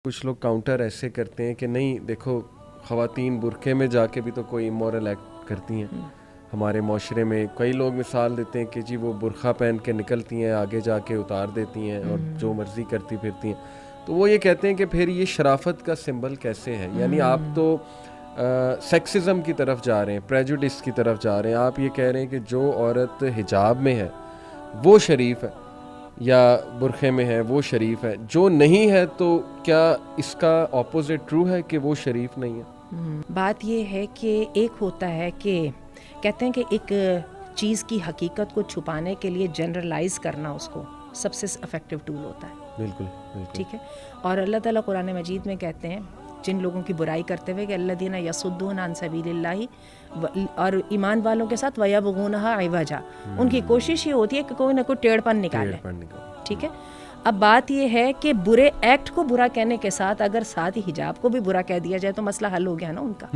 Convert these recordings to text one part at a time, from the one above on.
कुछ लोग काउंटर ऐसे करते हैं कि नहीं देखो, ख़वातीन बुरके में जाके भी तो कोई इमोरल एक्ट करती हैं। हमारे माशरे में कई लोग मिसाल देते हैं कि जी वो बुरखा पहन के निकलती हैं, आगे जाके उतार देती हैं और जो मर्ज़ी करती फिरती हैं। तो वो ये कहते हैं कि फिर ये शराफत का सिंबल कैसे है? यानी आप तो सेक्सिज़म की तरफ जा रहे हैं, प्रेजुडिस की तरफ जा रहे हैं। आप ये कह रहे हैं कि जो औरत हिजाब में है वो शरीफ है या बुरखे में है वो शरीफ है, जो नहीं है तो क्या इसका ऑपोजिट ट्रू है कि वो शरीफ नहीं है? बात ये है कि एक होता है कि कहते हैं कि एक चीज़ की हकीकत को छुपाने के लिए जनरलाइज करना उसको सबसे इफेक्टिव टूल होता है। बिल्कुल, बिल्कुल। ठीक है। और अल्लाह ताला कुरान मजीद में कहते हैं जिन लोगों की बुराई करते हुए कि अल्लज़ीना यसुद्दूना अन सबीलिल्लाहि, और ईमान वालों के साथ वयबगूनहा इवजा, उनकी कोशिश ये होती है कि कोई ना कोई टेढ़पन निकाले। ठीक है। अब बात ये है कि बुरे एक्ट को बुरा कहने के साथ अगर साथ ही हिजाब को भी बुरा कह दिया जाए तो मसला हल हो गया ना उनका।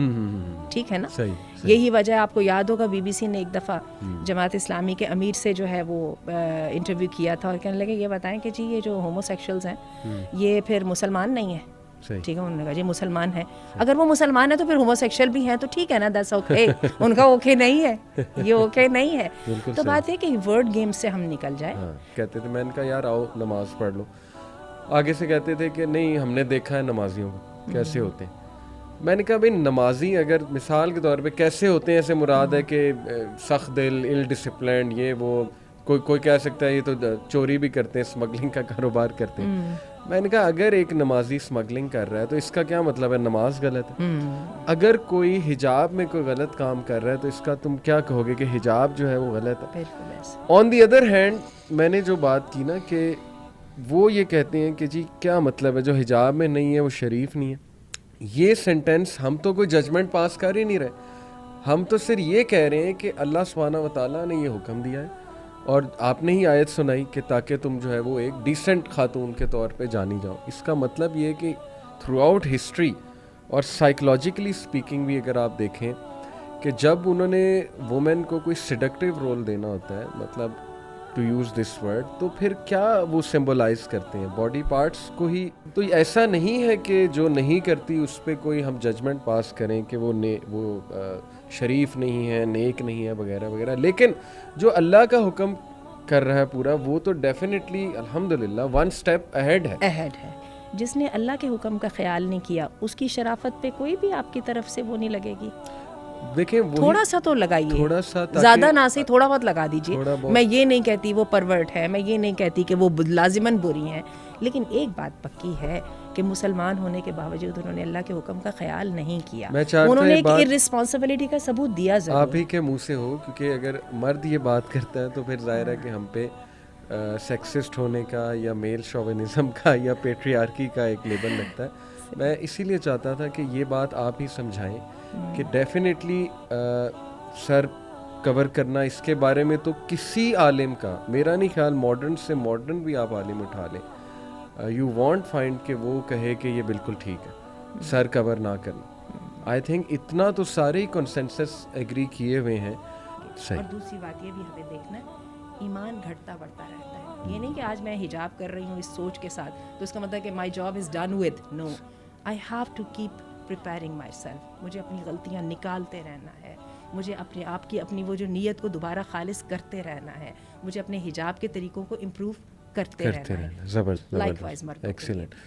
ठीक है ना। सही। यही वजह आपको याद होगा बीबीसी ने एक दफ़ा जमात इस्लामी के अमीर से जो है वो इंटरव्यू किया था और कहने लगे ये बताएं कि जी ये जो होमोसेक्सुअल्स हैं ये फिर मुसलमान नहीं है। ठीक है। उन्होंने कहा जी मुसलमान है, अगर वो मुसलमान है तो फिर होमोसेक्सुअल भी हैं तो ठीक है ना, दैट्स ओके। उनका ओके नहीं है, ये ओके नहीं है। तो बात है कि वर्ड गेम से हम निकल जाए। कहते थे, मैंने कहा यार आओ नमाज पढ़ लो। आगे से कहते थे कि नहीं हमने देखा है नमाजियों को कैसे होते हैं। मैंने कहा भाई नमाजी अगर मिसाल के तौर पे कैसे होते हैं, ऐसे मुराद है कि सख्त दिल, इल डिसिप्लिन, ये वो कोई कह सकता है ये तो चोरी भी करते हैं, स्मगलिंग का कारोबार करते हैं। मैंने कहा अगर एक नमाजी स्मगलिंग कर रहा है तो इसका क्या मतलब है नमाज गलत है? अगर कोई हिजाब में कोई गलत काम कर रहा है तो इसका तुम क्या कहोगे कि हिजाब जो है वो गलत है? ऑन दी अदर हैंड मैंने जो बात की ना कि वो ये कहते हैं कि जी क्या मतलब है जो हिजाब में नहीं है वो शरीफ नहीं है। ये सेंटेंस हम तो कोई जजमेंट पास कर ही नहीं रहे, हम तो सिर्फ ये कह रहे हैं कि अल्लाह सुब्हानहू व तआला ने ये हुक्म दिया है और आपने ही आयत सुनाई कि ताकि तुम जो है वो एक डिसेंट खातून के तौर पे जानी जाओ। इसका मतलब ये कि थ्रू आउट हिस्ट्री और साइकोलॉजिकली स्पीकिंग भी अगर आप देखें कि जब उन्होंने वुमेन को कोई सिडक्टिव रोल देना होता है, मतलब टू यूज़ दिस वर्ड, तो फिर क्या वो सिंबलाइज करते हैं बॉडी पार्ट्स को ही। तो ऐसा नहीं है कि जो नहीं करती उस पर कोई हम जजमेंट पास करें कि वो शरीफ नहीं है, नेक नहीं है वगैरह वगैरह। लेकिन जो अल्लाह का हुक्म कर रहा है पूरा, वो तो डेफिनेटली अल्हम्दुलिल्लाह वन स्टेप अहेड है। जिसने अल्लाह के हुक्म का ख्याल नहीं किया उसकी शराफत पे कोई भी आपकी तरफ से वो नहीं लगेगी। देखें थोड़ा सा तो लगाइए, थोड़ा सा, ज्यादा ना सही थोड़ा बहुत लगा दीजिए। मैं ये नहीं कहती वो परवर्ट है, मैं ये नहीं कहती कि वो लाजिमन बुरी हैं, लेकिन एक बात पक्की है कि मुसलमान होने के बावजूद उन्होंने अल्लाह के हुक्म का ख्याल नहीं किया। उन्होंने एक इर्रिस्पॉन्सिबिलिटी का सबूत दिया जरूर। आप ही के मुंह से हो, क्योंकि अगर मर्द ये बात करता है तो फिर जाहिर है कि हम पे सेक्सिस्ट होने का या मेल शोविनिज्म का या पेट्रियार्की का एक लेबल लगता है। मैं इसीलिए चाहता था कि ये बात आप ही समझाएं कि डेफिनेटली सर कवर करना इसके बारे में तो किसी आलिम का, मेरा नहीं ख्याल मॉडर्न से मॉडर्न भी आप आलिम उठा लें, यू वॉन्ट फाइंड कि वो कहे कि ये बिल्कुल ठीक है सर कवर ना करना। आई थिंक इतना तो सारे ही कंसेंसस एग्री किए हुए हैं। सही। और दूसरी बात ये भी हमें देखना है, ईमान घटता बढ़ता रहता है। ये नहीं कि आज मैं हिजाब कर रही हूँ इस सोच के साथ तो इसका मतलब कि my job is done with. No, I have to keep preparing myself. मुझे अपनी गलतियाँ निकालते रहना है, मुझे अपने आप की अपनी वो जो नीयत को दोबारा खालिस करते रहना है, मुझे अपने हिजाब के तरीक़ों को इम्प्रूव करते रहना है। ज़बरदस्त। लाइकवाइज मर्दों के लिए। एक्सीलेंट।